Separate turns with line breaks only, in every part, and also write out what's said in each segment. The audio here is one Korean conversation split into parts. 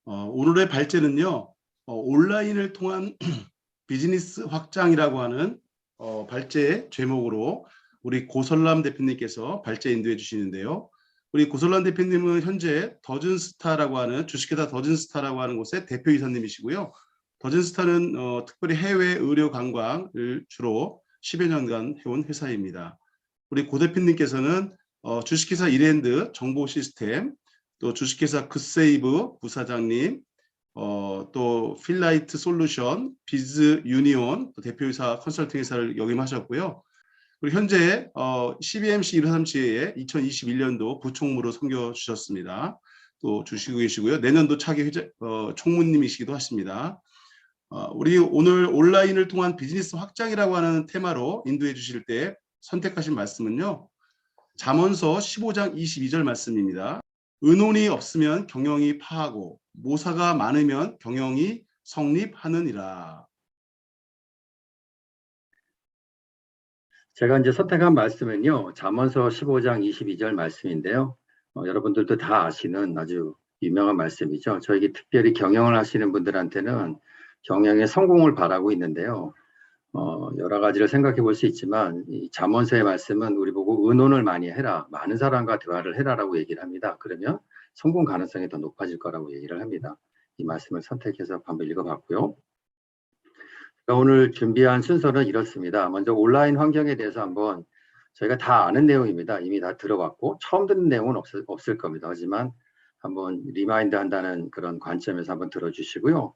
오늘의 발제는요, 온라인을 통한 비즈니스 확장이라고 하는 발제 제목으로 우리 고설람 대표님께서 발제 인도해 주시는데요. 우리 고설람 대표님은 현재 더즌스타라고 하는 주식회사 더즌스타라고 하는 곳의 대표이사님이시고요. 더즌스타는 특별히 해외 의료 관광을 주로 10여 년간 해온 회사입니다. 우리 고 대표님께서는 주식회사 이랜드 정보시스템, 또 주식회사 굿세이브 부사장님, 또 필라이트 솔루션, 비즈 유니온 대표이사 컨설팅 회사를 역임하셨고요. 그리고 현재 CBMC 137에 2021년도 부총무로 섬겨주셨습니다. 또 주시고 계시고요. 내년도 차기 총무님이시기도 하십니다. 우리 오늘 온라인을 통한 비즈니스 확장이라고 하는 테마로 인도해 주실 때 선택하신 말씀은요. 잠언서 15장 22절 말씀입니다. 의논이 없으면 경영이 파하고 모사가 많으면 경영이 성립하느니라.
제가 이제 선택한 말씀은요. 잠언서 15장 22절 말씀인데요. 여러분들도 다 아시는 아주 유명한 말씀이죠. 저에게 특별히 경영을 하시는 분들한테는 경영의 성공을 바라고 있는데요. 여러 가지를 생각해 볼 수 있지만 이 잠언서의 말씀은 우리 보고 의논을 많이 해라. 많은 사람과 대화를 해라라고 얘기를 합니다. 그러면 성공 가능성이 더 높아질 거라고 얘기를 합니다. 이 말씀을 선택해서 한번 읽어봤고요. 오늘 준비한 순서는 이렇습니다. 먼저 온라인 환경에 대해서 한번 저희가 다 아는 내용입니다. 이미 다 들어봤고 처음 듣는 내용은 없을 겁니다. 하지만 한번 리마인드 한다는 그런 관점에서 한번 들어주시고요.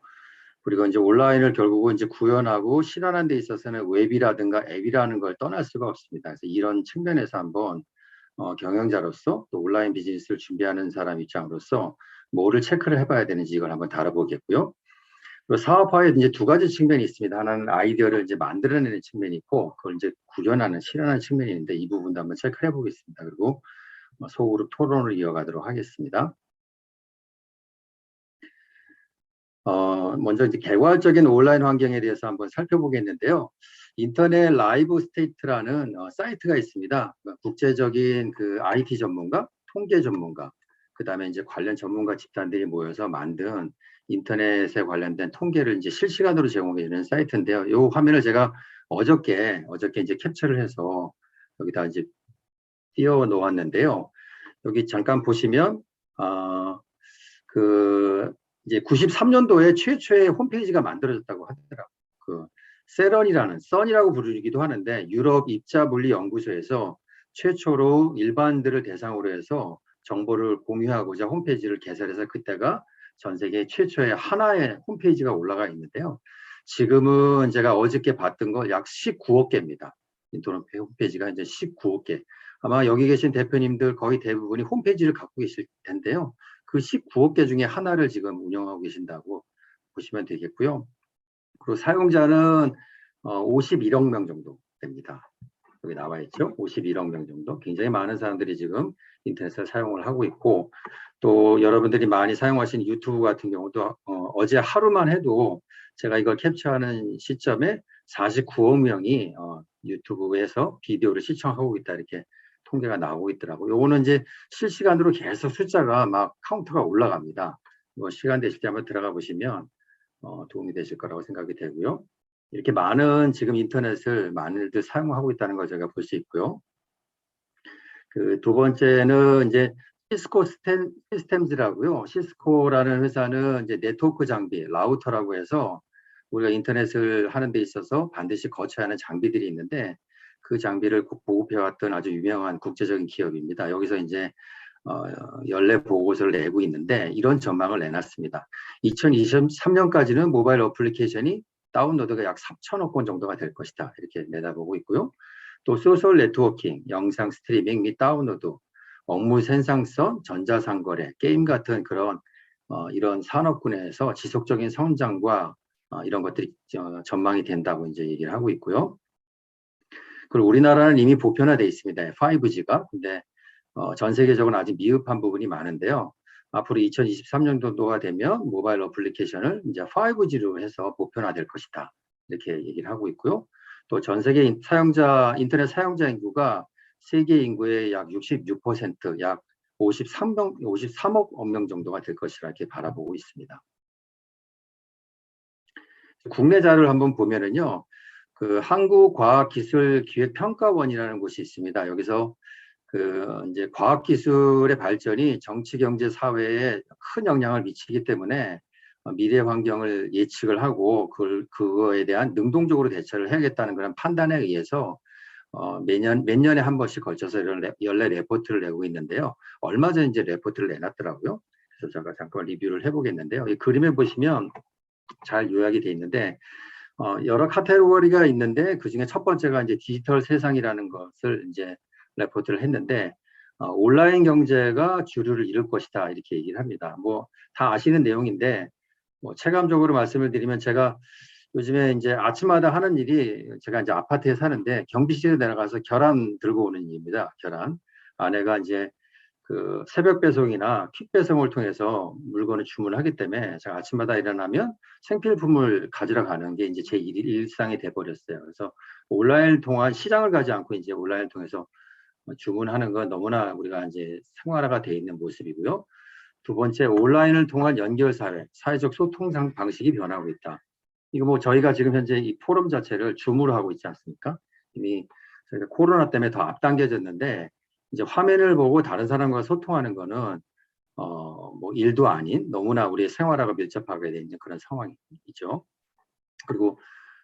그리고 이제 온라인을 결국은 이제 구현하고 실현하는 데 있어서는 웹이라든가 앱이라는 걸 떠날 수가 없습니다. 그래서 이런 측면에서 한번 경영자로서 또 온라인 비즈니스를 준비하는 사람 입장으로서 뭐를 체크를 해봐야 되는지 이걸 한번 다뤄보겠고요. 그리고 사업화에 이제 두 가지 측면이 있습니다. 하나는 아이디어를 이제 만들어내는 측면이 있고, 그걸 이제 구현하는, 실현하는 측면이 있는데 이 부분도 한번 체크해 보겠습니다. 그리고 소그룹 토론을 이어가도록 하겠습니다. 먼저 이제 개괄적인 온라인 환경에 대해서 한번 살펴보겠는데요. 인터넷 라이브 스테이트라는 사이트가 있습니다. 국제적인 그 IT 전문가, 통계 전문가, 그 다음에 이제 관련 전문가 집단들이 모여서 만든 인터넷에 관련된 통계를 이제 실시간으로 제공해 주는 사이트인데요. 이 화면을 제가 어저께 이제 캡처를 해서 여기다 이제 띄워 놓았는데요. 여기 잠깐 보시면, 이제 93년도에 최초의 홈페이지가 만들어졌다고 하더라고요. 그 선이라고 부르기도 하는데 유럽 입자물리연구소에서 최초로 일반인들을 대상으로 해서 정보를 공유하고자 홈페이지를 개설해서 그때가 전 세계 최초의 하나의 홈페이지가 올라가 있는데요. 지금은 제가 어저께 봤던 거 약 19억 개입니다. 인터넷 홈페이지가 이제 19억 개. 아마 여기 계신 대표님들 거의 대부분이 홈페이지를 갖고 계실 텐데요. 그 19억 개 중에 하나를 지금 운영하고 계신다고 보시면 되겠고요. 그리고 사용자는 51억 명 정도 됩니다. 여기 나와 있죠. 51억 명 정도. 굉장히 많은 사람들이 지금 인터넷을 사용을 하고 있고, 또 여러분들이 많이 사용하시는 유튜브 같은 경우도 어제 하루만 해도 제가 이걸 캡처하는 시점에 49억 명이 유튜브에서 비디오를 시청하고 있다 이렇게 통계가 나오고 있더라고요. 요거는 이제 실시간으로 계속 숫자가 막 카운트가 올라갑니다. 뭐 시간 되실 때 한번 들어가 보시면 도움이 되실 거라고 생각이 되고요. 이렇게 많은 지금 인터넷을 많이들 사용하고 있다는 걸 제가 볼 수 있고요. 그 두 번째는 이제 시스코 시스템즈라고요. 시스코라는 회사는 이제 네트워크 장비, 라우터라고 해서 우리가 인터넷을 하는 데 있어서 반드시 거쳐야 하는 장비들이 있는데 그 장비를 보급해왔던 아주 유명한 국제적인 기업입니다. 여기서 이제 연례 보고서를 내고 있는데 이런 전망을 내놨습니다. 2023년까지는 모바일 어플리케이션이 다운로드가 약 3천억 건 정도가 될 것이다. 이렇게 내다보고 있고요. 또 소셜 네트워킹, 영상 스트리밍 및 다운로드, 업무 생산성, 전자상거래, 게임 같은 그런 이런 산업군에서 지속적인 성장과 이런 것들이 전망이 된다고 이제 얘기를 하고 있고요. 그리고 우리나라는 이미 보편화되어 있습니다. 5G가. 근데 전 세계적으로 아직 미흡한 부분이 많은데요. 앞으로 2023년도가 되면 모바일 어플리케이션을 이제 5G로 해서 보편화될 것이다. 이렇게 얘기를 하고 있고요. 또 전 세계 인터넷 사용자 인구가 세계 인구의 약 66%, 약 53억 원명 정도가 될 것이라 이렇게 바라보고 있습니다. 국내 자료를 한번 보면은요, 그 한국과학기술기획평가원이라는 곳이 있습니다. 여기서 그 이제 과학기술의 발전이 정치, 경제, 사회에 큰 영향을 미치기 때문에 미래 환경을 예측을 하고 그거에 대한 능동적으로 대처를 해야겠다는 그런 판단에 의해서 몇 년에 한 번씩 걸쳐서 연례 레포트를 내고 있는데요. 얼마 전에 이제 레포트를 내놨더라고요. 그래서 제가 잠깐 리뷰를 해보겠는데요. 이 그림에 보시면 잘 요약이 돼 있는데 여러 카테고리가 있는데 그 중에 첫 번째가 이제 디지털 세상이라는 것을 이제 레포트를 했는데 온라인 경제가 주류를 이룰 것이다 이렇게 얘기를 합니다. 뭐 다 아시는 내용인데 뭐 체감적으로 말씀을 드리면 제가 요즘에 이제 아침마다 하는 일이 제가 이제 아파트에 사는데 경비실에 내려가서 계란 들고 오는 일입니다. 계란. 아내가 이제 그 새벽 배송이나 퀵 배송을 통해서 물건을 주문하기 때문에 제가 아침마다 일어나면 생필품을 가지러 가는 게 이제 제 일상이 돼버렸어요. 그래서 온라인을 통한 시장을 가지 않고 이제 온라인을 통해서 주문하는 건 너무나 우리가 이제 생활화가 돼 있는 모습이고요. 두 번째, 온라인을 통한 연결 사회, 사회적 소통 방식이 변하고 있다. 이거 뭐 저희가 지금 현재 이 포럼 자체를 줌으로 하고 있지 않습니까? 이미 저희가 코로나 때문에 더 앞당겨졌는데 이제 화면을 보고 다른 사람과 소통하는 거는 뭐 일도 아닌 너무나 우리의 생활화가 밀접하게 돼 있는 그런 상황이죠. 그리고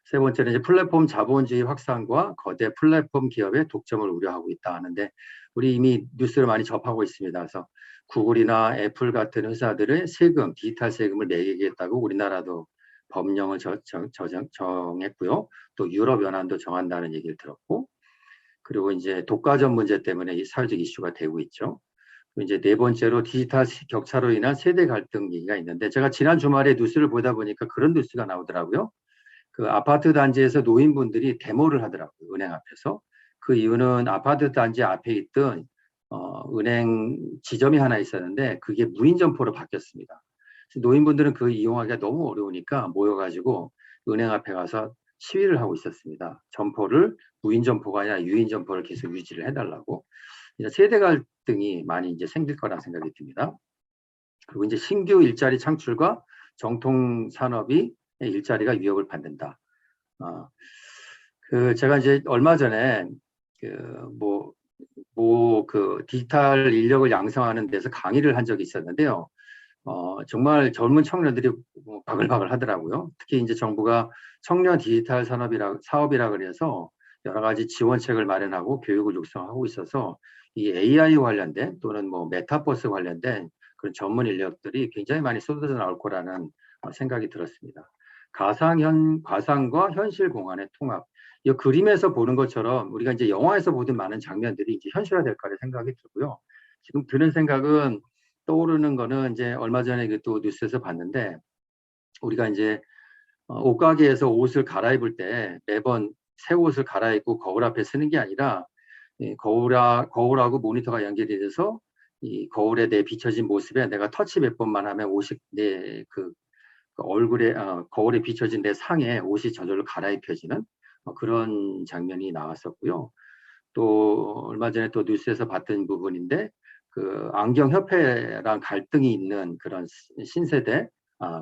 세 번째는 이제 플랫폼 자본주의 확산과 거대 플랫폼 기업의 독점을 우려하고 있다 하는데 우리 이미 뉴스를 많이 접하고 있습니다. 그래서 구글이나 애플 같은 회사들의 세금, 디지털 세금을 매기겠다고 우리나라도 법령을 정했고요. 또 유럽 연합도 정한다는 얘기를 들었고, 그리고 이제 독과점 문제 때문에 이 사회적 이슈가 되고 있죠. 이제 네 번째로 디지털 격차로 인한 세대 갈등 얘기가 있는데 제가 지난 주말에 뉴스를 보다 보니까 그런 뉴스가 나오더라고요. 그 아파트 단지에서 노인분들이 데모를 하더라고요. 은행 앞에서. 그 이유는 아파트 단지 앞에 있던 은행 지점이 하나 있었는데 그게 무인 점포로 바뀌었습니다. 노인분들은 그 이용하기가 너무 어려우니까 모여가지고 은행 앞에 가서 시위를 하고 있었습니다. 점포를 무인 점포가 아니라 유인 점포를 계속 유지를 해달라고. 이제 세대 갈등이 많이 이제 생길 거라 생각이 듭니다. 그리고 이제 신규 일자리 창출과 정통 산업이 일자리가 위협을 받는다. 그 제가 이제 얼마 전에 그 디지털 인력을 양성하는 데서 강의를 한 적이 있었는데요. 정말 젊은 청년들이 바글바글 하더라고요. 특히 이제 정부가 청년 디지털 사업이라 그래서 여러 가지 지원책을 마련하고 교육을 육성하고 있어서 이 AI 관련된 또는 뭐 메타버스 관련된 그런 전문 인력들이 굉장히 많이 쏟아져 나올 거라는 생각이 들었습니다. 가상과 현실 공간의 통합. 이 그림에서 보는 것처럼 우리가 이제 영화에서 보던 많은 장면들이 이제 현실화될 거라 생각이 들고요. 지금 드는 생각은 떠오르는 거는 이제 얼마 전에 또 뉴스에서 봤는데 우리가 이제 옷가게에서 옷을 갈아입을 때 매번 새 옷을 갈아입고 거울 앞에 서는 게 아니라 거울하고 모니터가 연결이 돼서 이 거울에 내 비춰진 모습에 내가 터치 몇 번만 하면 옷이 내 그 얼굴에 거울에 비춰진 내 상에 옷이 저절로 갈아입혀지는 그런 장면이 나왔었고요. 또 얼마 전에 또 뉴스에서 봤던 부분인데 그 안경협회랑 갈등이 있는 그런 신세대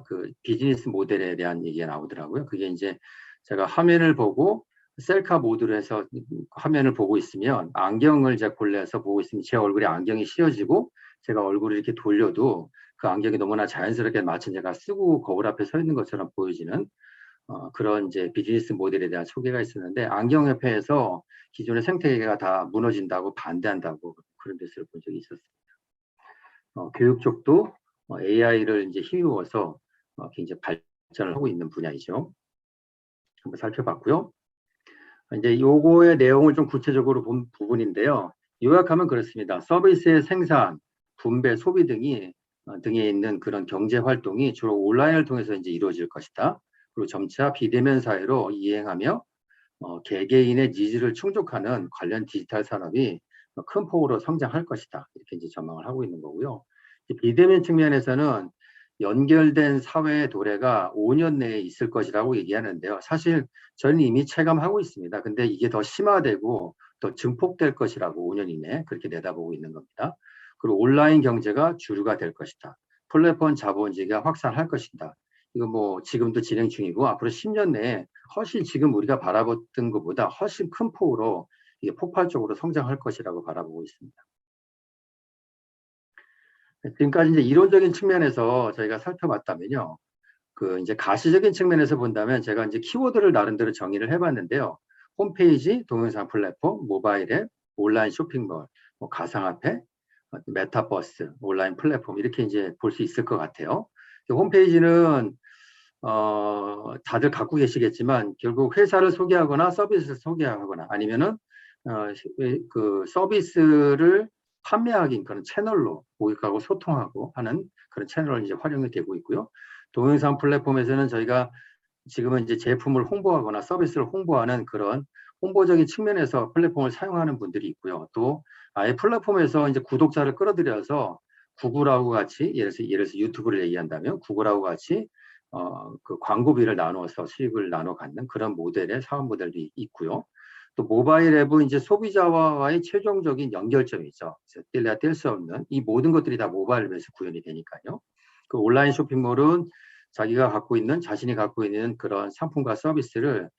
그 비즈니스 모델에 대한 얘기가 나오더라고요. 그게 이제 제가 화면을 보고 셀카 모드로 해서 화면을 보고 있으면 안경을 제가 골라서 보고 있으면 제 얼굴에 안경이 씌워지고 제가 얼굴을 이렇게 돌려도 그 안경이 너무나 자연스럽게 마치 제가 쓰고 거울 앞에 서 있는 것처럼 보여지는 그런 이제 비즈니스 모델에 대한 소개가 있었는데 안경협회에서 기존의 생태계가 다 무너진다고 반대한다고 그런 뉴스를 본 적이 있었습니다. 교육 쪽도 AI를 이제 힘입어서 굉장히 발전을 하고 있는 분야이죠. 한번 살펴봤고요. 이제 요거의 내용을 좀 구체적으로 본 부분인데요. 요약하면 그렇습니다. 서비스의 생산, 분배, 소비 등에 있는 그런 경제 활동이 주로 온라인을 통해서 이제 이루어질 것이다. 그리고 점차 비대면 사회로 이행하며 개개인의 니즈를 충족하는 관련 디지털 산업이 큰 폭으로 성장할 것이다. 이렇게 이제 전망을 하고 있는 거고요. 비대면 측면에서는 연결된 사회의 도래가 5년 내에 있을 것이라고 얘기하는데요. 사실 저는 이미 체감하고 있습니다. 근데 이게 더 심화되고 더 증폭될 것이라고 5년 이내에 그렇게 내다보고 있는 겁니다. 그리고 온라인 경제가 주류가 될 것이다. 플랫폼 자본주의가 확산할 것이다. 이거 뭐 지금도 진행 중이고 앞으로 10년 내에 훨씬 지금 우리가 바라봤던 것보다 훨씬 큰 폭으로 이게 폭발적으로 성장할 것이라고 바라보고 있습니다. 지금까지 이제 이론적인 측면에서 저희가 살펴봤다면요. 그 이제 가시적인 측면에서 본다면 제가 이제 키워드를 나름대로 정의를 해봤는데요. 홈페이지, 동영상 플랫폼, 모바일 앱, 온라인 쇼핑몰, 뭐 가상화폐, 메타버스, 온라인 플랫폼 이렇게 이제 볼 수 있을 것 같아요. 홈페이지는 다들 갖고 계시겠지만 결국 회사를 소개하거나 서비스를 소개하거나 아니면은 그 서비스를 판매하기 그런 채널로 고객하고 소통하고 하는 그런 채널로 이제 활용이 되고 있고요. 동영상 플랫폼에서는 저희가 지금은 이제 제품을 홍보하거나 서비스를 홍보하는 그런 홍보적인 측면에서 플랫폼을 사용하는 분들이 있고요. 또 아예 플랫폼에서 이제 구독자를 끌어들여서 구글하고 같이 예를 들어서 유튜브를 얘기한다면 구글하고 같이 그 광고비를 나누어서 수익을 나눠 갖는 그런 모델의 사업 모델도 있고요. 또 모바일 앱은 이제 소비자와의 최종적인 연결점이죠. 뗄래야 뗄 수 없는 이 모든 것들이 다 모바일 앱에서 구현이 되니까요. 그 온라인 쇼핑몰은 자신이 갖고 있는 그런 상품과 서비스를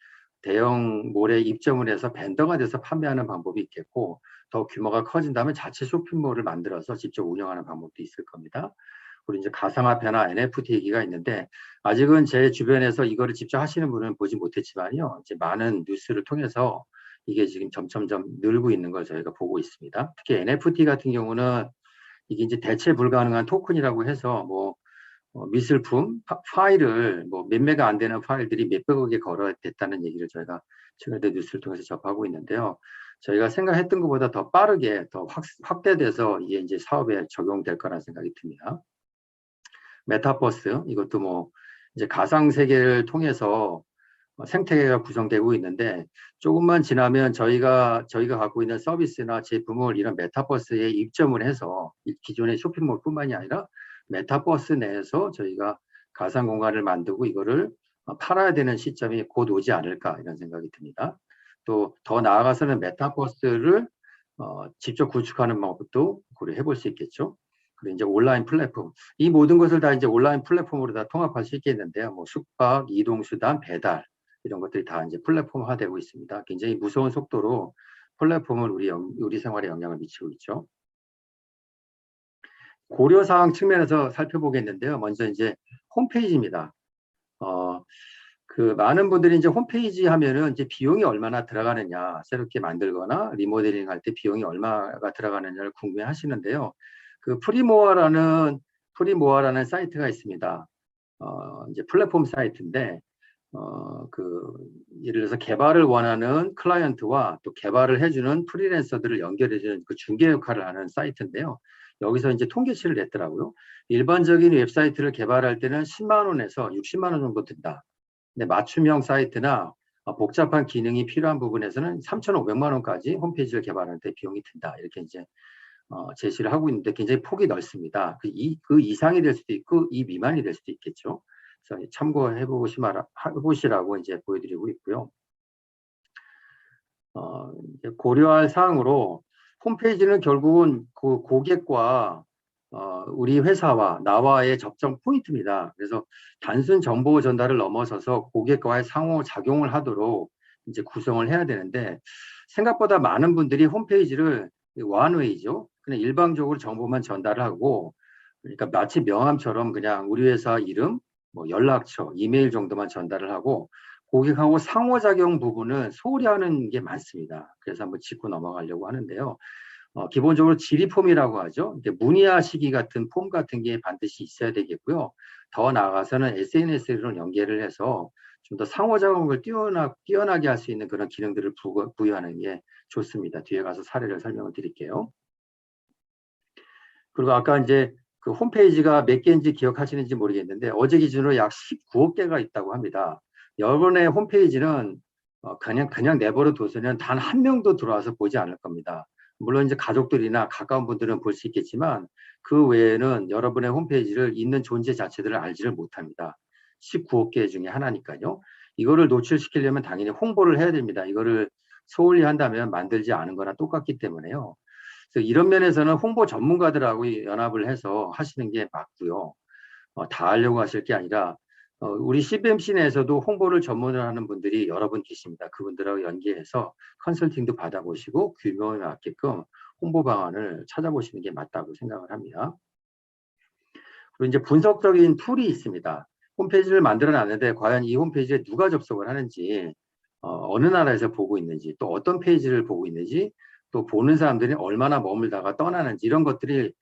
대형 몰에 입점을 해서 벤더가 돼서 판매하는 방법이 있겠고 더 규모가 커진다면 자체 쇼핑몰을 만들어서 직접 운영하는 방법도 있을 겁니다. 그리고 이제 가상화폐나 NFT 얘기가 있는데 아직은 제 주변에서 이거를 직접 하시는 분은 보지 못했지만요. 이제 많은 뉴스를 통해서 이게 지금 점점점 늘고 있는 걸 저희가 보고 있습니다. 특히 NFT 같은 경우는 이게 이제 대체 불가능한 토큰이라고 해서 뭐 미술품 파일을 뭐 몇 메가 안 되는 파일들이 몇백억에 거래됐다는 얘기를 저희가 최근에 뉴스를 통해서 접하고 있는데요. 저희가 생각했던 것보다 더 빠르게 더 확대돼서 이게 이제 사업에 적용될 거라는 생각이 듭니다. 메타버스 이것도 뭐 이제 가상 세계를 통해서 생태계가 구성되고 있는데 조금만 지나면 저희가 갖고 있는 서비스나 제품을 이런 메타버스에 입점을 해서 기존의 쇼핑몰뿐만이 아니라 메타버스 내에서 저희가 가상 공간을 만들고 이거를 팔아야 되는 시점이 곧 오지 않을까 이런 생각이 듭니다. 또 더 나아가서는 메타버스를 직접 구축하는 방법도 고려해 볼 수 있겠죠. 그리고 이제 온라인 플랫폼 이 모든 것을 다 이제 온라인 플랫폼으로 다 통합할 수 있겠는데요. 뭐 숙박, 이동수단, 배달 이런 것들이 다 이제 플랫폼화되고 있습니다. 굉장히 무서운 속도로 플랫폼은 우리 생활에 영향을 미치고 있죠. 고려사항 측면에서 살펴보겠는데요. 먼저 이제 홈페이지입니다. 그 많은 분들이 이제 홈페이지 하면은 이제 비용이 얼마나 들어가느냐, 새롭게 만들거나 리모델링 할 때 비용이 얼마가 들어가느냐를 궁금해 하시는데요. 그 프리모아라는 사이트가 있습니다. 이제 플랫폼 사이트인데, 예를 들어서 개발을 원하는 클라이언트와 또 개발을 해주는 프리랜서들을 연결해주는 그 중개 역할을 하는 사이트인데요. 여기서 이제 통계치를 냈더라고요. 일반적인 웹사이트를 개발할 때는 10만 원에서 60만 원 정도 든다. 근데 맞춤형 사이트나 복잡한 기능이 필요한 부분에서는 3,500만 원까지 홈페이지를 개발하는 데 비용이 든다. 이렇게 이제 제시를 하고 있는데 굉장히 폭이 넓습니다. 그 이상이 될 수도 있고 이 미만이 될 수도 있겠죠. 그래서 참고해 보시라고 이제 보여드리고 있고요. 이제 고려할 사항으로 홈페이지는 결국은 그 고객과 우리 회사와 나와의 접점 포인트입니다. 그래서 단순 정보 전달을 넘어서서 고객과의 상호작용을 하도록 이제 구성을 해야 되는데 생각보다 많은 분들이 홈페이지를 원웨이죠. 그냥 일방적으로 정보만 전달을 하고 그러니까 마치 명함처럼 그냥 우리 회사 이름, 뭐 연락처, 이메일 정도만 전달을 하고 고객하고 상호작용 부분은 소홀히 하는 게 많습니다. 그래서 한번 짚고 넘어가려고 하는데요. 기본적으로 질의폼이라고 하죠. 이제 문의하 시기 같은 폼 같은 게 반드시 있어야 되겠고요. 더 나아가서는 SNS로 연계를 해서 좀 더 상호작용을 뛰어나게 할 수 있는 그런 기능들을 부여하는 게 좋습니다. 뒤에 가서 사례를 설명을 드릴게요. 그리고 아까 이제 그 홈페이지가 몇 개인지 기억하시는지 모르겠는데 어제 기준으로 약 19억 개가 있다고 합니다. 여러분의 홈페이지는 그냥 내버려 둬서는 단 한 명도 들어와서 보지 않을 겁니다. 물론 이제 가족들이나 가까운 분들은 볼 수 있겠지만 그 외에는 여러분의 홈페이지를 있는 존재 자체들을 알지를 못합니다. 19억 개 중에 하나니까요. 이거를 노출시키려면 당연히 홍보를 해야 됩니다. 이거를 소홀히 한다면 만들지 않은 거나 똑같기 때문에요. 그래서 이런 면에서는 홍보 전문가들하고 연합을 해서 하시는 게 맞고요. 다 하려고 하실 게 아니라 우리 CBMC 내에서도 홍보를 전문으로 하는 분들이 여러 분 계십니다. 그분들하고 연계해서 컨설팅도 받아보시고 규모에 맞게끔 홍보 방안을 찾아보시는 게 맞다고 생각을 합니다. 그리고 이제 분석적인 툴이 있습니다. 홈페이지를 만들어 놨는데 과연 이 홈페이지에 누가 접속을 하는지, 어느 나라에서 보고 있는지, 또 어떤 페이지를 보고 있는지, 또 보는 사람들이 얼마나 머물다가 떠나는지 이런 것들이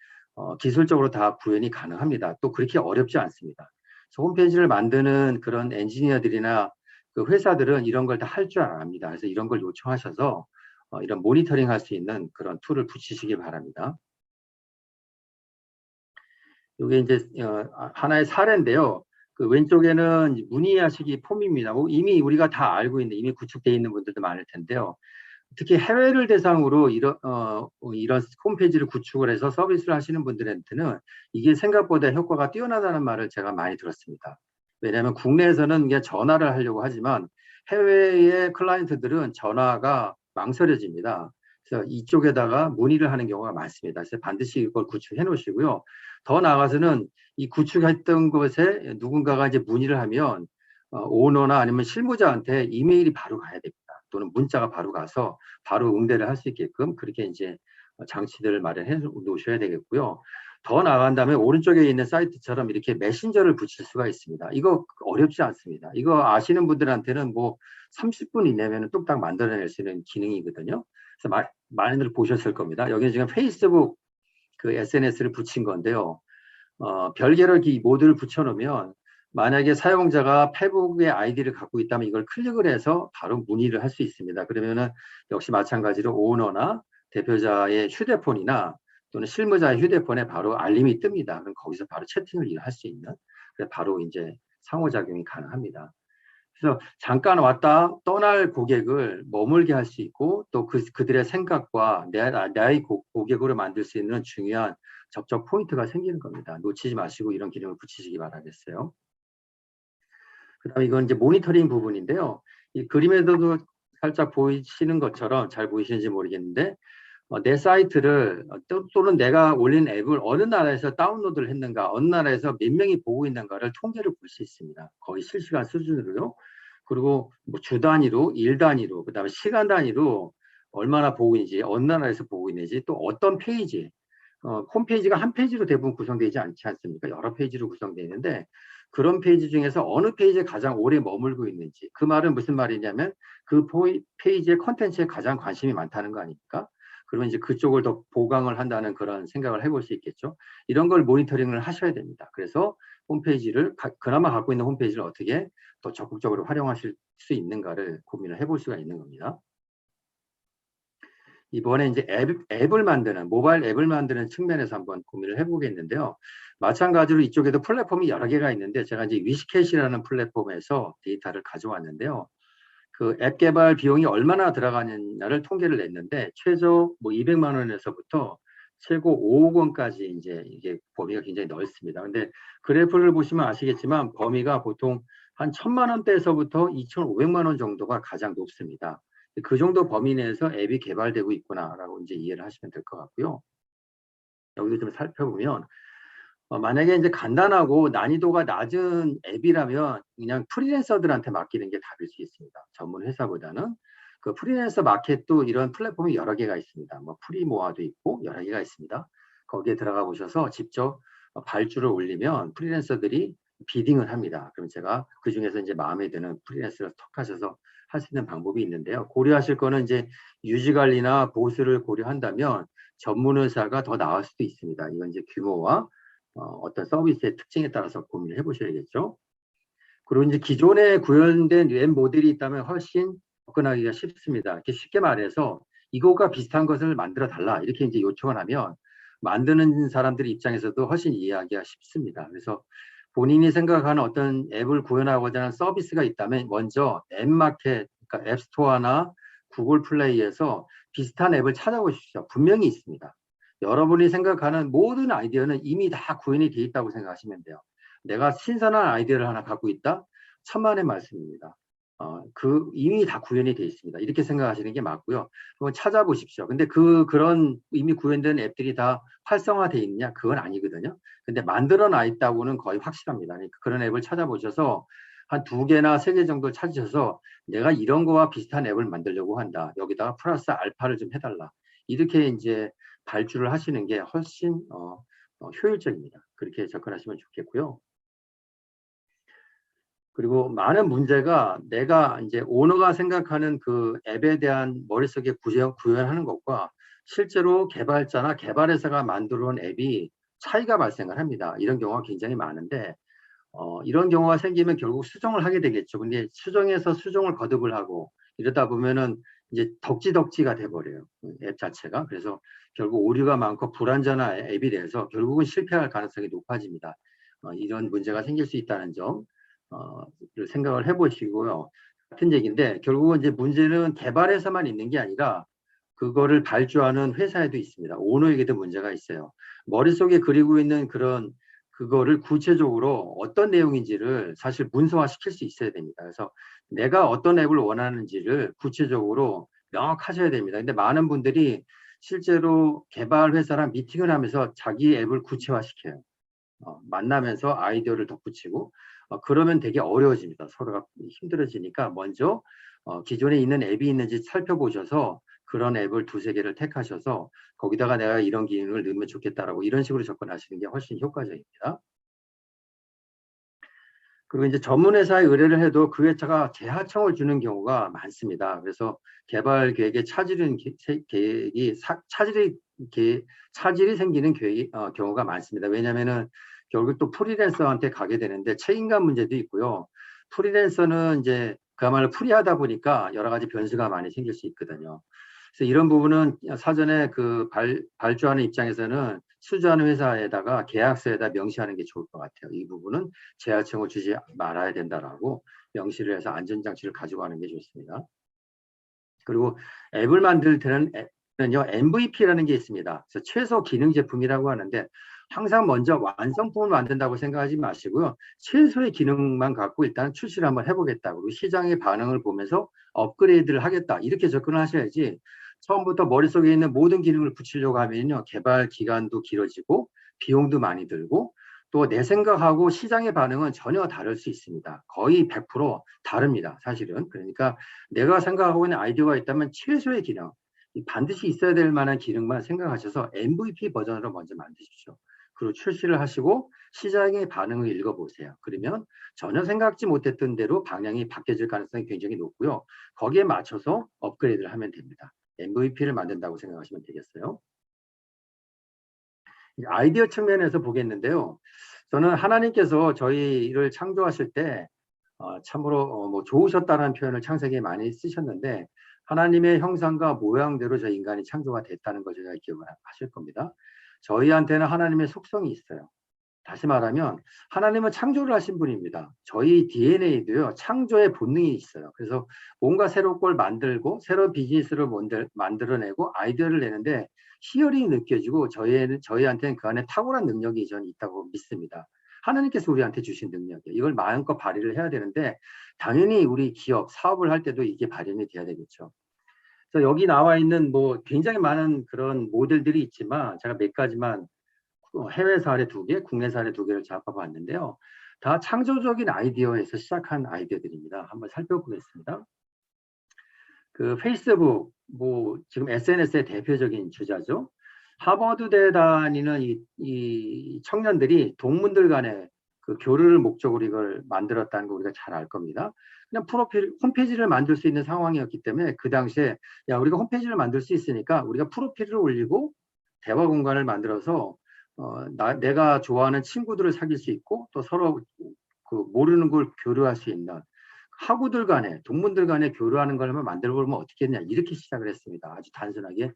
기술적으로 다 구현이 가능합니다. 또 그렇게 어렵지 않습니다. 그래서 홈페이지를 만드는 그런 엔지니어들이나 그 회사들은 이런 걸 다 할 줄 압니다. 그래서 이런 걸 요청하셔서 이런 모니터링 할 수 있는 그런 툴을 붙이시기 바랍니다. 이게 이제 하나의 사례인데요. 그 왼쪽에는 문의하시기 폼입니다. 이미 우리가 다 알고 있는, 이미 구축되어 있는 분들도 많을 텐데요. 특히 해외를 대상으로 이런 홈페이지를 구축을 해서 서비스를 하시는 분들한테는 이게 생각보다 효과가 뛰어나다는 말을 제가 많이 들었습니다. 왜냐하면 국내에서는 그냥 전화를 하려고 하지만 해외의 클라이언트들은 전화가 망설여집니다. 그래서 이쪽에다가 문의를 하는 경우가 많습니다. 그래서 반드시 이걸 구축해 놓으시고요. 더 나아가서는 이 구축했던 것에 누군가가 이제 문의를 하면 오너나 아니면 실무자한테 이메일이 바로 가야 됩니다. 또는 문자가 바로 가서 바로 응대를 할 수 있게끔 그렇게 이제 장치들을 마련해 놓으셔야 되겠고요. 더 나아간다면 오른쪽에 있는 사이트처럼 이렇게 메신저를 붙일 수가 있습니다. 이거 어렵지 않습니다. 이거 아시는 분들한테는 뭐 30분 이내면 뚝딱 만들어낼 수 있는 기능이거든요. 그래서 많이들 보셨을 겁니다. 여기는 지금 페이스북 그 SNS를 붙인 건데요. 별개로 이 모드를 붙여놓으면 만약에 사용자가 페북의 아이디를 갖고 있다면 이걸 클릭을 해서 바로 문의를 할 수 있습니다. 그러면은 역시 마찬가지로 오너나 대표자의 휴대폰이나 또는 실무자의 휴대폰에 바로 알림이 뜹니다. 그럼 거기서 바로 채팅을 할 수 있는, 바로 이제 상호작용이 가능합니다. 그래서 잠깐 왔다 떠날 고객을 머물게 할 수 있고 또 그들의 생각과 나의 고객으로 만들 수 있는 중요한 접촉 포인트가 생기는 겁니다. 놓치지 마시고 이런 기능을 붙이시기 바라겠어요. 그다음에 이건 이제 모니터링 부분인데요. 이 그림에서도 살짝 보이시는 것처럼 잘 보이시는지 모르겠는데 내 사이트를 또는 내가 올린 앱을 어느 나라에서 다운로드를 했는가, 어느 나라에서 몇 명이 보고 있는가를 통계를 볼 수 있습니다. 거의 실시간 수준으로요. 그리고 뭐 주 단위로, 일 단위로, 그다음에 시간 단위로 얼마나 보고 있는지, 어느 나라에서 보고 있는지, 또 어떤 페이지, 홈페이지가 한 페이지로 대부분 구성되지 않지 않습니까? 여러 페이지로 구성되어 있는데 그런 페이지 중에서 어느 페이지에 가장 오래 머물고 있는지, 그 말은 무슨 말이냐면 그 페이지의 컨텐츠에 가장 관심이 많다는 거 아닙니까? 그러면 이제 그쪽을 더 보강을 한다는 그런 생각을 해볼 수 있겠죠. 이런 걸 모니터링을 하셔야 됩니다. 그래서 홈페이지를 그나마 갖고 있는 홈페이지를 어떻게 더 적극적으로 활용하실 수 있는가를 고민을 해볼 수가 있는 겁니다. 이번에 이제 앱을 만드는, 모바일 앱을 만드는 측면에서 한번 고민을 해보겠는데요. 마찬가지로 이쪽에도 플랫폼이 여러 개가 있는데 제가 이제 위시캣이라는 플랫폼에서 데이터를 가져왔는데요. 그 앱 개발 비용이 얼마나 들어가느냐를 통계를 냈는데 최소 뭐 200만 원에서부터 최고 5억 원까지 이제 이게 범위가 굉장히 넓습니다. 근데 그래프를 보시면 아시겠지만 범위가 보통 한 1,000만 원대에서부터 2,500만 원 정도가 가장 높습니다. 그 정도 범위 내에서 앱이 개발되고 있구나라고 이제 이해를 하시면 될 것 같고요. 여기도 좀 살펴보면 만약에 이제 간단하고 난이도가 낮은 앱이라면 그냥 프리랜서들한테 맡기는 게 답일 수 있습니다. 전문 회사보다는. 그 프리랜서 마켓도 이런 플랫폼이 여러 개가 있습니다. 뭐 프리모아도 있고 여러 개가 있습니다. 거기에 들어가 보셔서 직접 발주를 올리면 프리랜서들이 비딩을 합니다. 그럼 제가 그 중에서 이제 마음에 드는 프리랜서를 톡하셔서 할 수 있는 방법이 있는데요. 고려하실 거는 이제 유지 관리나 보수를 고려한다면 전문 회사가 더 나을 수도 있습니다. 이건 이제 규모와 어떤 서비스의 특징에 따라서 고민을 해보셔야겠죠. 그리고 이제 기존에 구현된 웹 모델이 있다면 훨씬 접근하기가 쉽습니다. 이렇게 쉽게 말해서 이거가 비슷한 것을 만들어 달라 이렇게 이제 요청을 하면 만드는 사람들 입장에서도 훨씬 이해하기가 쉽습니다. 그래서 본인이 생각하는 어떤 앱을 구현하고자 하는 서비스가 있다면 먼저 앱마켓, 그러니까 앱스토어나 구글 플레이에서 비슷한 앱을 찾아보십시오. 분명히 있습니다. 여러분이 생각하는 모든 아이디어는 이미 다 구현이 되어 있다고 생각하시면 돼요. 내가 신선한 아이디어를 하나 갖고 있다? 천만의 말씀입니다. 이미 다 구현이 되어 있습니다. 이렇게 생각하시는 게 맞고요. 한번 찾아보십시오. 근데 그런 이미 구현된 앱들이 다 활성화되어 있느냐? 그건 아니거든요. 근데 만들어 놔 있다고는 거의 확실합니다. 그러니까 그런 앱을 찾아보셔서 한 2개나 3개 정도 찾으셔서 내가 이런 거와 비슷한 앱을 만들려고 한다. 여기다가 플러스 알파를 좀 해달라. 이렇게 이제 발주를 하시는 게 훨씬 효율적입니다. 그렇게 접근하시면 좋겠고요. 그리고 많은 문제가 내가 이제 오너가 생각하는 그 앱에 대한 머릿속에 구현하는 것과 실제로 개발자나 개발회사가 만들어 온 앱이 차이가 발생을 합니다. 이런 경우가 굉장히 많은데 이런 경우가 생기면 결국 수정을 하게 되겠죠. 근데 수정해서 수정을 거듭을 하고 이러다 보면은 이제 덕지덕지가 돼버려요. 앱 자체가. 그래서 결국 오류가 많고 불완전한 앱이 돼서 결국은 실패할 가능성이 높아집니다. 이런 문제가 생길 수 있다는 점 생각을 해보시고요. 같은 얘기인데 결국은 이제 문제는 개발에서만 있는 게 아니라 그거를 발주하는 회사에도 있습니다. 오너에게도 문제가 있어요. 머릿속에 그리고 있는 그거를 구체적으로 어떤 내용인지를 사실 문서화시킬 수 있어야 됩니다. 그래서 내가 어떤 앱을 원하는지를 구체적으로 명확하셔야 됩니다. 근데 많은 분들이 실제로 개발 회사랑 미팅을 하면서 자기 앱을 구체화시켜요. 만나면서 아이디어를 덧붙이고 그러면 되게 어려워집니다. 서로가 힘들어지니까 먼저 기존에 있는 앱이 있는지 살펴보셔서 그런 앱을 2-3개를 택하셔서 거기다가 내가 이런 기능을 넣으면 좋겠다라고 이런 식으로 접근하시는 게 훨씬 효과적입니다. 그리고 이제 전문 회사에 의뢰를 해도 그 회사가 재하청을 주는 경우가 많습니다. 그래서 개발 계획에 차질이 생기는 경우가 많습니다. 왜냐하면은 결국 또 프리랜서한테 가게 되는데 책임감 문제도 있고요. 프리랜서는 이제 그야말로 프리하다 보니까 여러 가지 변수가 많이 생길 수 있거든요. 그래서 이런 부분은 사전에 발주하는 입장에서는 수주하는 회사에다가 계약서에다 명시하는 게 좋을 것 같아요. 이 부분은 재하청을 주지 말아야 된다라고 명시를 해서 안전장치를 가지고 가는 게 좋습니다. 그리고 앱을 만들 때는요, MVP라는 게 있습니다. 그래서 최소 기능 제품이라고 하는데 항상 먼저 완성품을 만든다고 생각하지 마시고요. 최소의 기능만 갖고 일단 출시를 한번 해보겠다. 그리고 시장의 반응을 보면서 업그레이드를 하겠다. 이렇게 접근을 하셔야지 처음부터 머릿속에 있는 모든 기능을 붙이려고 하면요. 개발 기간도 길어지고 비용도 많이 들고 또 내 생각하고 시장의 반응은 전혀 다를 수 있습니다. 거의 100% 다릅니다. 사실은. 그러니까 내가 생각하고 있는 아이디어가 있다면 최소의 기능, 반드시 있어야 될 만한 기능만 생각하셔서 MVP 버전으로 먼저 만드십시오. 그리고 출시를 하시고 시장의 반응을 읽어보세요. 그러면 전혀 생각지 못했던 대로 방향이 바뀌어질 가능성이 굉장히 높고요. 거기에 맞춰서 업그레이드를 하면 됩니다. MVP를 만든다고 생각하시면 되겠어요. 아이디어 측면에서 보겠는데요. 저는 하나님께서 저희를 창조하실 때 참으로 뭐 좋으셨다는 표현을 창세기에 많이 쓰셨는데 하나님의 형상과 모양대로 저희 인간이 창조가 됐다는 걸 제가 기억을 하실 겁니다. 저희한테는 하나님의 속성이 있어요. 다시 말하면 하나님은 창조를 하신 분입니다. 저희 DNA도요. 창조의 본능이 있어요. 그래서 뭔가 새로운 걸 만들고 새로운 비즈니스를 만들어내고 아이디어를 내는데 희열이 느껴지고 저희한테는 그 안에 탁월한 능력이 저는 있다고 믿습니다. 하나님께서 우리한테 주신 능력이에요. 이걸 마음껏 발휘를 해야 되는데 당연히 우리 기업, 사업을 할 때도 이게 발현이 돼야 되겠죠. 그래서 여기 나와 있는 뭐 굉장히 많은 그런 모델들이 있지만 제가 몇 가지만 해외 사례 2개, 국내 사례 2개를 잡아봤는데요. 다 창조적인 아이디어에서 시작한 아이디어들입니다. 한번 살펴보겠습니다. 그 페이스북, 뭐 지금 SNS의 대표적인 주자죠. 하버드대 다니는 이 청년들이 동문들 간에 그 교류를 목적으로 이걸 만들었다는 거 우리가 잘 알 겁니다. 그냥 홈페이지를 만들 수 있는 상황이었기 때문에 그 당시에 야 우리가 홈페이지를 만들 수 있으니까 우리가 프로필을 올리고 대화 공간을 만들어서 내가 좋아하는 친구들을 사귈 수 있고 또 서로 그 모르는 걸 교류할 수 있는 학우들 간에 동문들 간에 교류하는 걸 한번 만들어 보면 어떻겠냐 이렇게 시작을 했습니다. 아주 단순하게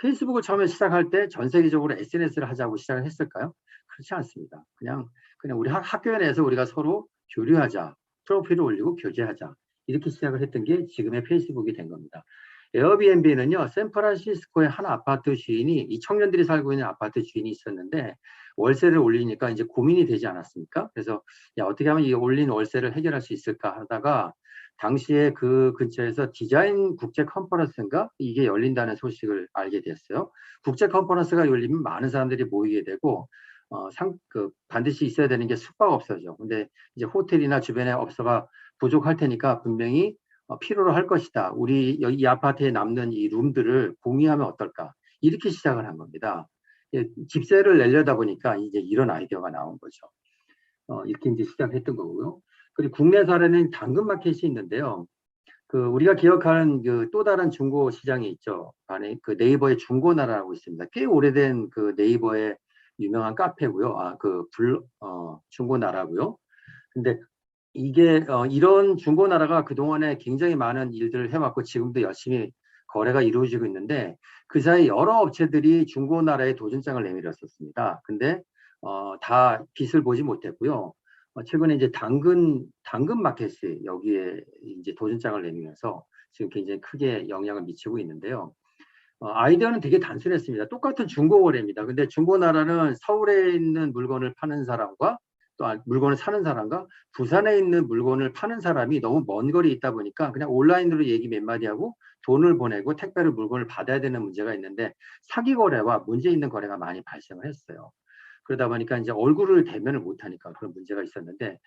페이스북을 처음에 시작할 때 전 세계적으로 SNS를 하자고 시작을 했을까요? 그렇지 않습니다. 그냥 우리 학교 내에서 우리가 서로 교류하자, 프로필을 올리고 교제하자 이렇게 시작을 했던 게 지금의 페이스북이 된 겁니다. 에어비앤비는요, 샌프란시스코의 한 아파트 주인이 이 청년들이 살고 있는 아파트 주인이 있었는데 월세를 올리니까 이제 고민이 되지 않았습니까? 그래서 야, 어떻게 하면 이 올린 월세를 해결할 수 있을까 하다가 당시에 그 근처에서 디자인 국제 컨퍼런스인가 이게 열린다는 소식을 알게 됐어요. 국제 컨퍼런스가 열리면 많은 사람들이 모이게 되고 반드시 있어야 되는 게 숙박업소죠. 근데 이제 호텔이나 주변에 업소가 부족할 테니까 분명히 필요로 할 것이다. 우리 여기 이 아파트에 남는 이 룸들을 공유하면 어떨까? 이렇게 시작을 한 겁니다. 집세를 내려다 보니까 이제 이런 아이디어가 나온 거죠. 이렇게 이제 시작했던 거고요. 그리고 국내 사례는 당근마켓이 있는데요. 우리가 기억하는 또 다른 중고 시장이 있죠. 안에 그 네이버의 중고나라라고 있습니다. 꽤 오래된 그 네이버의 유명한 카페고요. 중고나라고요. 근데 이게 이런 중고나라가 그동안에 굉장히 많은 일들을 해왔고 지금도 열심히 거래가 이루어지고 있는데 그 사이 여러 업체들이 중고나라에 도전장을 내밀었었습니다. 근데 다 빛을 보지 못했고요. 최근에 이제 당근마켓이 여기에 이제 도전장을 내밀면서 지금 굉장히 크게 영향을 미치고 있는데요. 아이디어는 되게 단순했습니다. 똑같은 중고거래입니다. 근데 중고나라는 서울에 있는 물건을 파는 사람과 또 물건을 사는 사람과 부산에 있는 물건을 파는 사람이 너무 먼 거리에 있다 보니까 그냥 온라인으로 얘기 몇 마디 하고 돈을 보내고 택배로 물건을 받아야 되는 문제가 있는데 사기 거래와 문제 있는 거래가 많이 발생을 했어요. 그러다 보니까 이제 얼굴을 대면을 못하니까 그런 문제가 있었는데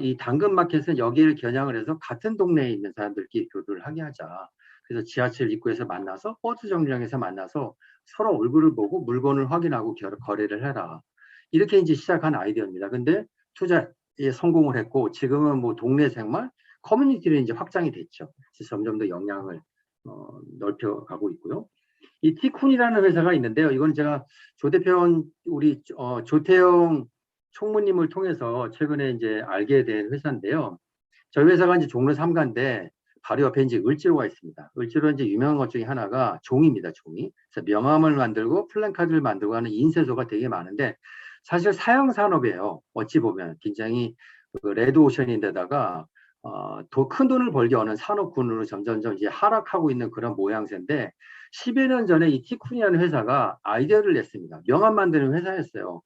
이 당근마켓은 여기를 겨냥을 해서 같은 동네에 있는 사람들끼리 교류를 하게 하자. 그래서 지하철 입구에서 만나서 버스 정류장에서 만나서 서로 얼굴을 보고 물건을 확인하고 거래를 해라. 이렇게 이제 시작한 아이디어입니다. 근데 투자에 성공을 했고 지금은 뭐 동네 생활, 커뮤니티로 이제 확장이 됐죠. 그래서 점점 더 영향을 넓혀가고 있고요. 이 티쿤이라는 회사가 있는데요. 이건 제가 조태평 우리 조태영 총무님을 통해서 최근에 이제 알게 된 회사인데요. 저희 회사가 이제 종로 3가인데 바로 옆에 이제 을지로가 있습니다. 을지로 이제 유명한 것 중에 하나가 종입니다. 종이. 그래서 명함을 만들고 플랜카드를 만들고 하는 인쇄소가 되게 많은데 사실 사형 산업이에요. 어찌 보면 굉장히 레드오션인데다가 더 큰 돈을 벌기 어는 산업군으로 점점점 이제 하락하고 있는 그런 모양새인데 10여 년 전에 이 티쿤이라는 회사가 아이디어를 냈습니다. 명함 만드는 회사였어요.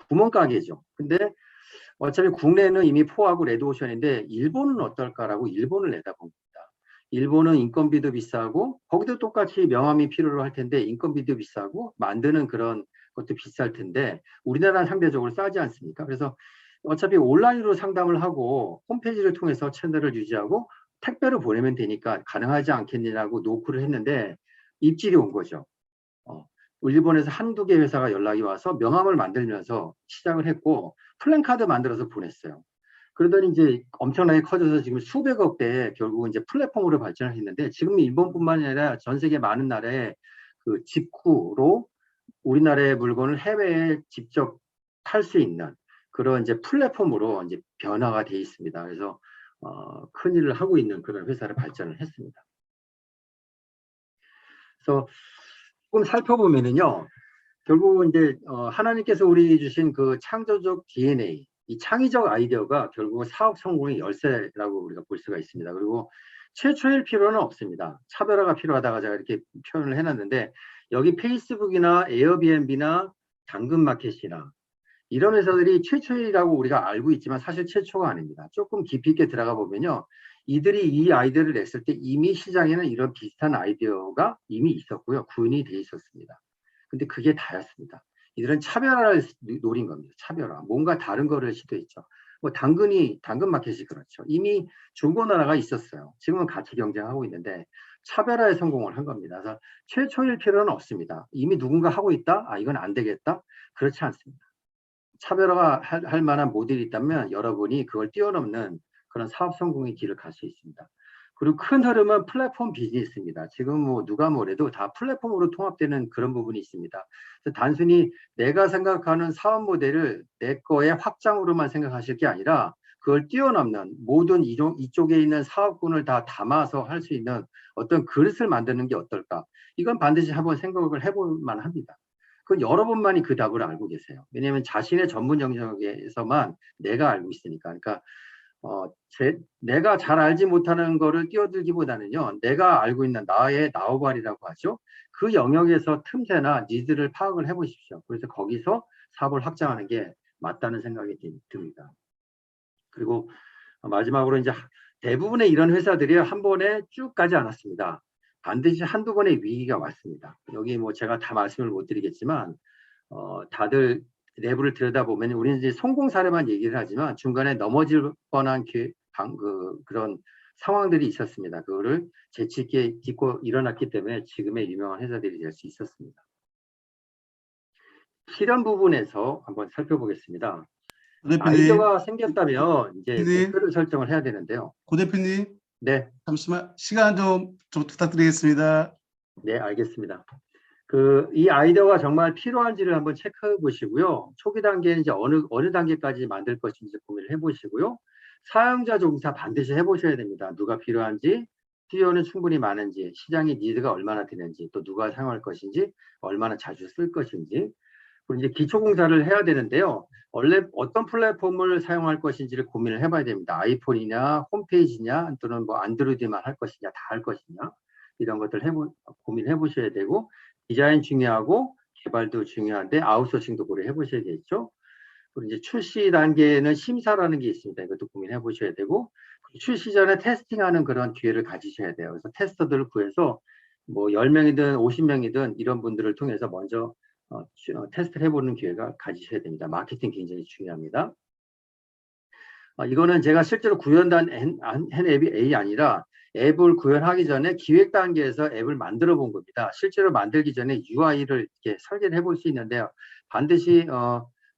구멍가게죠. 근데 어차피 국내는 이미 포하고 레드오션인데 일본은 어떨까라고 일본을 내다본 겁니다. 일본은 인건비도 비싸고 거기도 똑같이 명함이 필요로 할 텐데 인건비도 비싸고 만드는 그런 것도 비쌀 텐데 우리나라는 상대적으로 싸지 않습니까? 그래서 어차피 온라인으로 상담을 하고 홈페이지를 통해서 채널을 유지하고 택배로 보내면 되니까 가능하지 않겠느냐고 노크를 했는데 입질이 온 거죠. 일본에서 한두 개 회사가 연락이 와서 명함을 만들면서 시작을 했고 플랜카드 만들어서 보냈어요. 그러더니 이제 엄청나게 커져서 지금 수백억 대에 결국은 이제 플랫폼으로 발전을 했는데 지금 일본뿐만 아니라 전 세계 많은 나라에 그 직구로 우리나라의 물건을 해외에 직접 팔 수 있는 그런 이제 플랫폼으로 이제 변화가 돼 있습니다. 그래서 큰 일을 하고 있는 그런 회사를 발전을 했습니다. 그래서 조금 살펴보면은요, 결국은 이제 하나님께서 우리 주신 그 창조적 DNA, 이 창의적 아이디어가 결국은 사업 성공의 열쇠라고 우리가 볼 수가 있습니다. 그리고 최초일 필요는 없습니다. 차별화가 필요하다가 제가 이렇게 표현을 해놨는데 여기 페이스북이나 에어비앤비나 당근마켓이나 이런 회사들이 최초이라고 우리가 알고 있지만 사실 최초가 아닙니다. 조금 깊이 있게 들어가 보면요. 이들이 이 아이디어를 냈을 때 이미 시장에는 이런 비슷한 아이디어가 이미 있었고요. 구현이 돼 있었습니다. 근데 그게 다였습니다. 이들은 차별화를 노린 겁니다. 차별화. 뭔가 다른 거를 시도했죠. 뭐 당근마켓이 그렇죠. 이미 중고나라가 있었어요. 지금은 같이 경쟁하고 있는데 차별화에 성공을 한 겁니다. 그래서 최초일 필요는 없습니다. 이미 누군가 하고 있다? 이건 안 되겠다? 그렇지 않습니다. 차별화가 할 만한 모델이 있다면 여러분이 그걸 뛰어넘는 그런 사업 성공의 길을 갈 수 있습니다. 그리고 큰 흐름은 플랫폼 비즈니스입니다. 지금 뭐 누가 뭐래도 다 플랫폼으로 통합되는 그런 부분이 있습니다. 그래서 단순히 내가 생각하는 사업 모델을 내 거의 확장으로만 생각하실 게 아니라 그걸 뛰어넘는 모든 이쪽에 있는 사업군을 다 담아서 할 수 있는 어떤 그릇을 만드는 게 어떨까? 이건 반드시 한번 생각을 해볼 만합니다. 그건 여러분만이 그 답을 알고 계세요. 왜냐하면 자신의 전문 영역에서만 내가 알고 있으니까. 그러니까 내가 잘 알지 못하는 거를 뛰어들기보다는요, 내가 알고 있는 나의 나우발이라고 하죠. 그 영역에서 틈새나 니즈를 파악을 해보십시오. 그래서 거기서 사업을 확장하는 게 맞다는 생각이 듭니다. 그리고 마지막으로 이제 대부분의 이런 회사들이 한 번에 쭉 가지 않았습니다. 반드시 한두 번의 위기가 왔습니다. 여기 뭐 제가 다 말씀을 못 드리겠지만 다들 내부를 들여다보면 우리는 이제 성공 사례만 얘기를 하지만 중간에 넘어질 뻔한 그런 상황들이 있었습니다. 그거를 재치 있게 딛고 일어났기 때문에 지금의 유명한 회사들이 될 수 있었습니다. 실현 부분에서 한번 살펴보겠습니다.
고 대표님,
아이디어가 생겼다면 이제
대표님,
목표를 설정을 해야 되는데요.
고 대표님,
네,
잠시만 시간 좀 부탁드리겠습니다.
네, 알겠습니다. 이 아이디어가 정말 필요한지를 한번 체크해 보시고요. 초기 단계는 이제 어느 단계까지 만들 것인지 고민을 해 보시고요. 사용자 조사 반드시 해 보셔야 됩니다. 누가 필요한지, 수요는 충분히 많은지, 시장의 니드가 얼마나 되는지, 또 누가 사용할 것인지, 얼마나 자주 쓸 것인지, 그리고 이제 기초 공사를 해야 되는데요. 원래 어떤 플랫폼을 사용할 것인지를 고민을 해봐야 됩니다. 아이폰이냐, 홈페이지냐, 또는 뭐 안드로이드만 할 것이냐, 다 할 것이냐, 이런 것들 고민해 보셔야 되고, 디자인 중요하고 개발도 중요한데 아웃소싱도 고려해 보셔야겠죠. 그리고 이제 출시 단계는 심사라는 게 있습니다. 이것도 고민해 보셔야 되고, 출시 전에 테스팅하는 그런 기회를 가지셔야 돼요. 그래서 테스터들을 구해서 뭐 10명이든 50명이든 이런 분들을 통해서 먼저 테스트를 해보는 기회가 가지셔야 됩니다. 마케팅 굉장히 중요합니다. 이거는 제가 실제로 구현한 앱이 아니라 앱을 구현하기 전에 기획 단계에서 앱을 만들어 본 겁니다. 실제로 만들기 전에 UI를 이렇게 설계를 해볼 수 있는데요. 반드시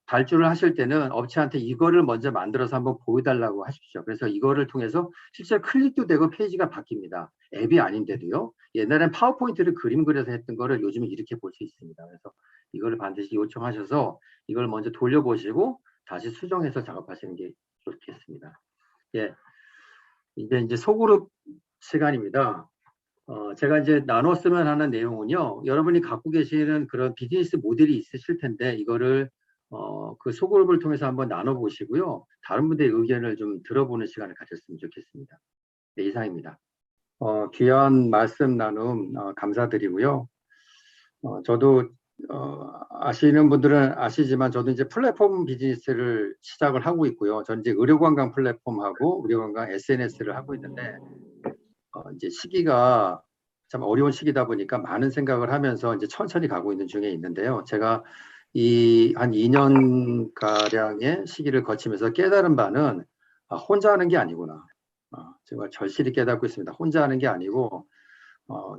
발주를 하실 때는 업체한테 이거를 먼저 만들어서 한번 보여달라고 하십시오. 그래서 이거를 통해서 실제 클릭도 되고 페이지가 바뀝니다. 앱이 아닌데도요. 옛날엔 파워포인트를 그림 그려서 했던 거를 요즘은 이렇게 볼 수 있습니다. 그래서 이거를 반드시 요청하셔서 이걸 먼저 돌려보시고 다시 수정해서 작업하시는 게 좋겠습니다. 예. 이제 소그룹 시간입니다. 제가 이제 나눴으면 하는 내용은요, 여러분이 갖고 계시는 그런 비즈니스 모델이 있으실 텐데, 이거를, 그 소그룹을 통해서 한번 나눠보시고요, 다른 분들의 의견을 좀 들어보는 시간을 가졌으면 좋겠습니다. 네, 이상입니다. 귀한 말씀 나눔, 감사드리고요. 저도, 아시는 분들은 아시지만, 저도 이제 플랫폼 비즈니스를 시작을 하고 있고요. 전 이제 의료관광 플랫폼하고 의료관광 SNS를 하고 있는데, 이제 시기가 참 어려운 시기다 보니까 많은 생각을 하면서 이제 천천히 가고 있는 중에 있는데요. 제가 한 2년 가량의 시기를 거치면서 깨달은 바는 혼자 하는 게 아니구나. 제가 절실히 깨닫고 있습니다. 혼자 하는 게 아니고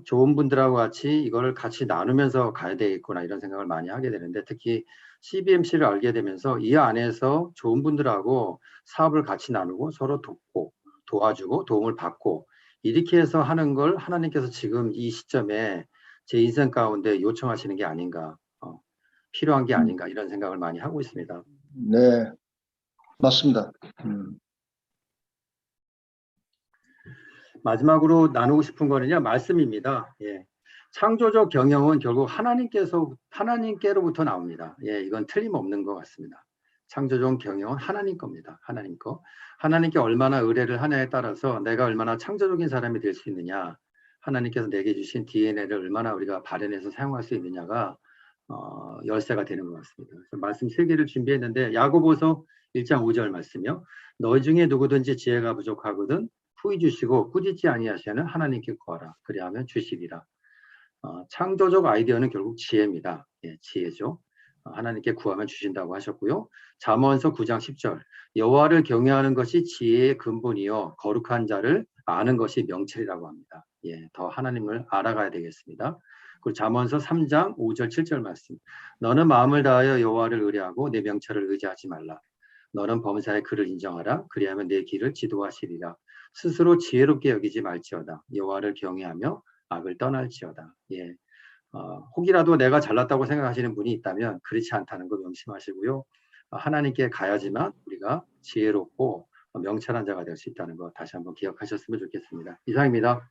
좋은 분들하고 같이 이거를 같이 나누면서 가야 되겠구나 이런 생각을 많이 하게 되는데 특히 CBMC를 알게 되면서 이 안에서 좋은 분들하고 사업을 같이 나누고 서로 돕고 도와주고 도움을 받고 이렇게 해서 하는 걸 하나님께서 지금 이 시점에 제 인생 가운데 요청하시는 게 아닌가, 필요한 게 아닌가 이런 생각을 많이 하고 있습니다.
네, 맞습니다.
마지막으로 나누고 싶은 거는요, 말씀입니다. 예. 창조적 경영은 결국 하나님께로부터 나옵니다. 예, 이건 틀림없는 것 같습니다. 창조적 경영은 하나님 겁니다. 하나님 거. 하나님께 얼마나 의뢰를 하냐에 따라서 내가 얼마나 창조적인 사람이 될 수 있느냐, 하나님께서 내게 주신 DNA를 얼마나 우리가 발현해서 사용할 수 있느냐가 열쇠가 되는 것 같습니다. 그래서 말씀 3개를 준비했는데 야고보서 1장 5절 말씀이요. 너희 중에 누구든지 지혜가 부족하거든 후히 주시고 꾸짖지 아니하시는 하나님께 구하라. 그리하면 주시리라. 창조적 아이디어는 결국 지혜입니다. 예, 지혜죠. 하나님께 구하면 주신다고 하셨고요. 잠언서 9장 10절 여호와를 경외하는 것이 지혜의 근본이요 거룩한 자를 아는 것이 명철이라고 합니다. 예, 더 하나님을 알아가야 되겠습니다. 그리고 잠언서 3장 5절 7절 말씀 너는 마음을 다하여 여호와를 의뢰하고 내 명철을 의지하지 말라. 너는 범사의 그를 인정하라. 그리하면 내 길을 지도하시리라. 스스로 지혜롭게 여기지 말지어다. 여호와를 경외하며 악을 떠날지어다. 예. 혹이라도 내가 잘났다고 생각하시는 분이 있다면 그렇지 않다는 거 명심하시고요. 하나님께 가야지만 우리가 지혜롭고 명철한 자가 될 수 있다는 거 다시 한번 기억하셨으면 좋겠습니다. 이상입니다.